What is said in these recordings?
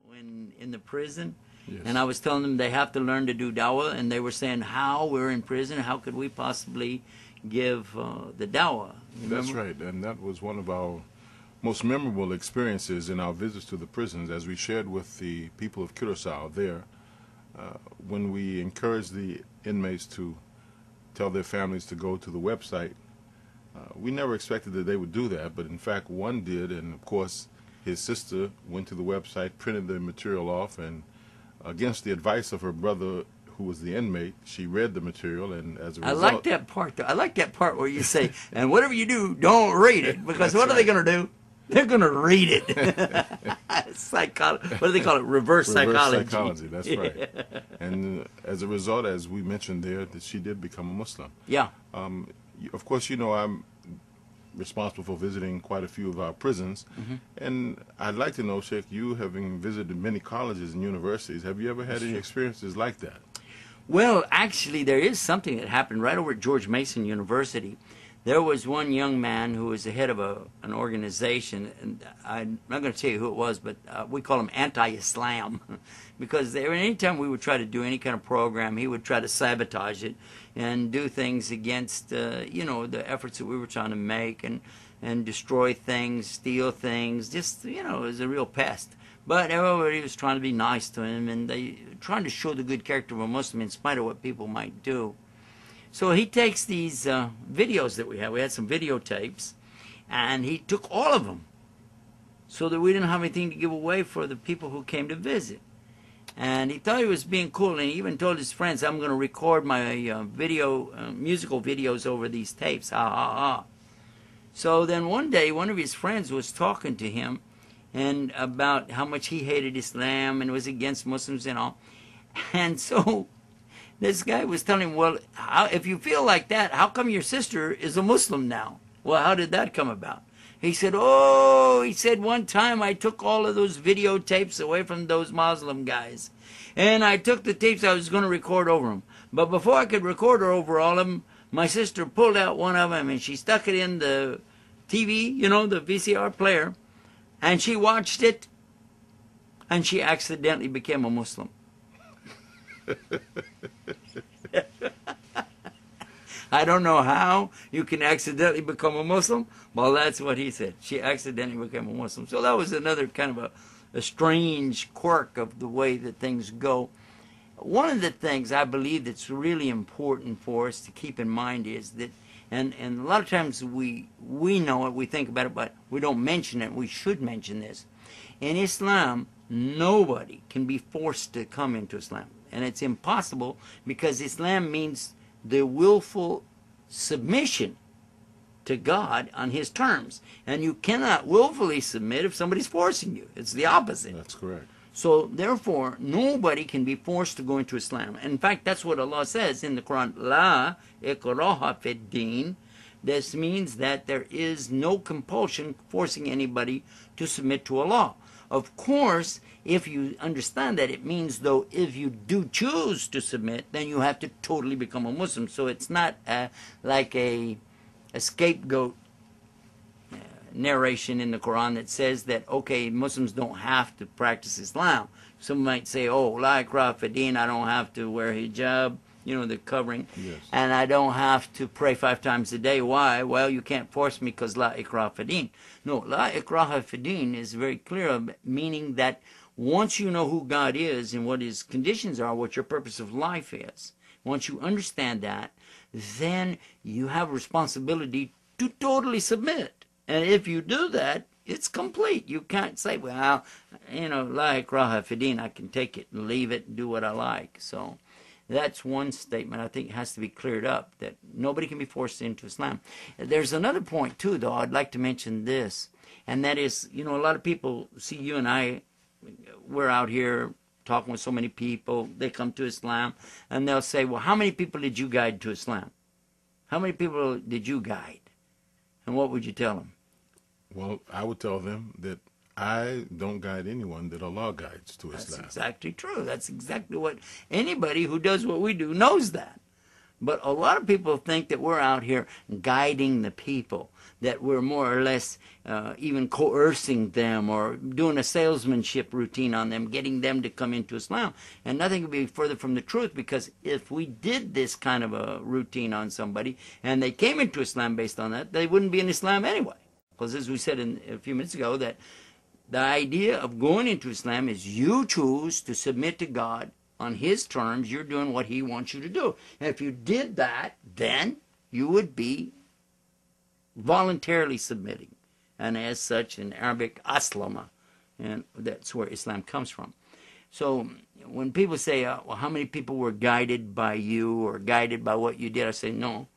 When in the prison, Yes. and I was telling them they have to learn to do dawah, and they were saying, how, we're in prison, how could we possibly give the dawah? That's right, and that was one of our most memorable experiences in our visits to the prisons, as we shared with the people of Curacao there, when we encouraged the inmates to tell their families to go to the website. We never expected that they would do that, but in fact one did, and of course his sister went to the website, printed the material off, and against the advice of her brother, who was the inmate, she read the material, and as a result... I like that part, though. I like that part where you say, and whatever you do, don't read it, because what are they going to do? They're going to read it. What do they call it? Reverse psychology. Reverse psychology, that's right. And as a result, as we mentioned there, that she did become a Muslim. Yeah. Of course, you know, I'm responsible for visiting quite a few of our prisons, and I'd like to know, Sheikh, you having visited many colleges and universities, have you ever had any experiences like that? Well, actually, there is something that happened right over at George Mason University. There was one young man who was the head of an organization, and I'm not going to tell you who it was, but we call him anti-Islam, because anytime we would try to do any kind of program, he would try to sabotage it and do things against, you know, the efforts that we were trying to make, and destroy things, steal things, just, you know, it was a real pest. But everybody was trying to be nice to him, and they trying to show the good character of a Muslim in spite of what people might do. So he takes these videos that we had. We had some videotapes, and he took all of them so that we didn't have anything to give away for the people who came to visit. And he thought he was being cool, and he even told his friends, I'm going to record my musical videos over these tapes, ha ha ha. So then one day, one of his friends was talking to him and about how much he hated Islam and was against Muslims and all. And so this guy was telling him, well, if you feel like that, how come your sister is a Muslim now? Well, how did that come about? He said, oh, he said, one time I took all of those videotapes away from those Muslim guys. And I took the tapes I was going to record over them. But before I could record her over all of them, my sister pulled out one of them and she stuck it in the TV, you know, the VCR player. And she watched it, and she accidentally became a Muslim. I don't know how you can accidentally become a Muslim. Well, that's what he said. She accidentally became a Muslim. So that was another kind of a strange quirk of the way that things go. One of the things I believe that's really important for us to keep in mind is that, and a lot of times we know it, we think about it, but we don't mention it. We should mention this. In Islam, nobody can be forced to come into Islam. And it's impossible, because Islam means the willful submission to God on His terms. And you cannot willfully submit if somebody's forcing you. It's the opposite. That's correct. So therefore, nobody can be forced to go into Islam. In fact, that's what Allah says in the Quran, La ikraha fid din. This means that there is no compulsion forcing anybody to submit to Allah. Of course, if you understand that, it means, though, if you do choose to submit, then you have to totally become a Muslim. So it's not like a scapegoat narration in the Quran that says that, okay, Muslims don't have to practice Islam. Some might say, oh, la ikraha fid din, I don't have to wear hijab, you know, the covering, yes, and I don't have to pray 5 times a day. Why? Well, you can't force me because la ikraha fid din. No, la ikraha fid din is very clear, meaning that once you know who God is and what His conditions are, what your purpose of life is, once you understand that, then you have a responsibility to totally submit. And if you do that, it's complete. You can't say, well, you know, la ikraha fid din, I can take it and leave it and do what I like. So that's one statement I think has to be cleared up, that nobody can be forced into Islam. There's another point, too, though. I'd like to mention this, and that is, you know, a lot of people see you and I, we're out here talking with so many people. They come to Islam, and they'll say, well, how many people did you guide to Islam? How many people did you guide? And what would you tell them? Well, I would tell them that I don't guide anyone that Allah guides to That's Islam. exactly true. That's exactly what anybody who does what we do knows that. But a lot of people think that we're out here guiding the people, that we're more or less even coercing them or doing a salesmanship routine on them, getting them to come into Islam. And nothing could be further from the truth, because if we did this kind of a routine on somebody and they came into Islam based on that, they wouldn't be in Islam anyway. Because as we said a few minutes ago, that the idea of going into Islam is you choose to submit to God on His terms. You're doing what He wants you to do. And if you did that, then you would be voluntarily submitting. And as such, in Arabic, aslama. And that's where Islam comes from. So when people say, well, how many people were guided by you or guided by what you did? I say, no.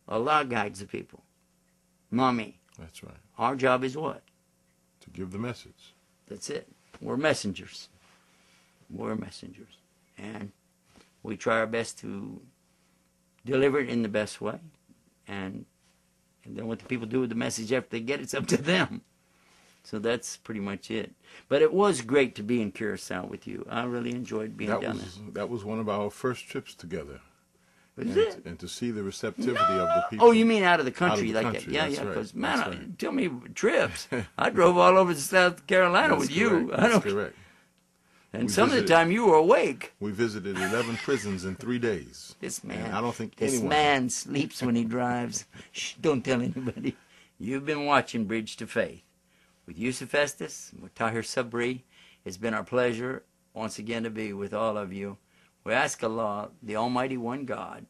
Allah guides the people, not me. That's right. Our job is what? To give the message. That's it. We're messengers. We're messengers. And we try our best to deliver it in the best way. And then what the people do with the message after they get it's up to them. So that's pretty much it. But it was great to be in Curacao with you. I really enjoyed being down there. That was one of our first trips together. Was it? And to see the receptivity of the people. Oh, you mean out of the country? Out of the like country, that? Yeah, that's yeah. right, Because, man, that's right. tell me trips. I drove all over South Carolina with you. Correct. I don't, That's correct. and We some of the visited- time you were awake. We visited 11 prisons in 3 days. This man. And I don't think This anyone... man sleeps when he drives. Shh, don't tell anybody. You've been watching Bridge to Faith with Yusuf Estes, with Tahir Sabri. It's been our pleasure once again to be with all of you. We ask Allah, the Almighty One God,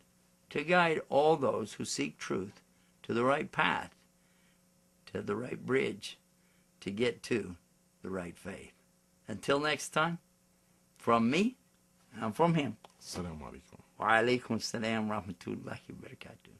to guide all those who seek truth to the right path, to the right bridge, to get to the right faith. Until next time, from me and from him. Assalamu alaikum. Wa alaikum salam wa rahmatullahi wa barakatuh.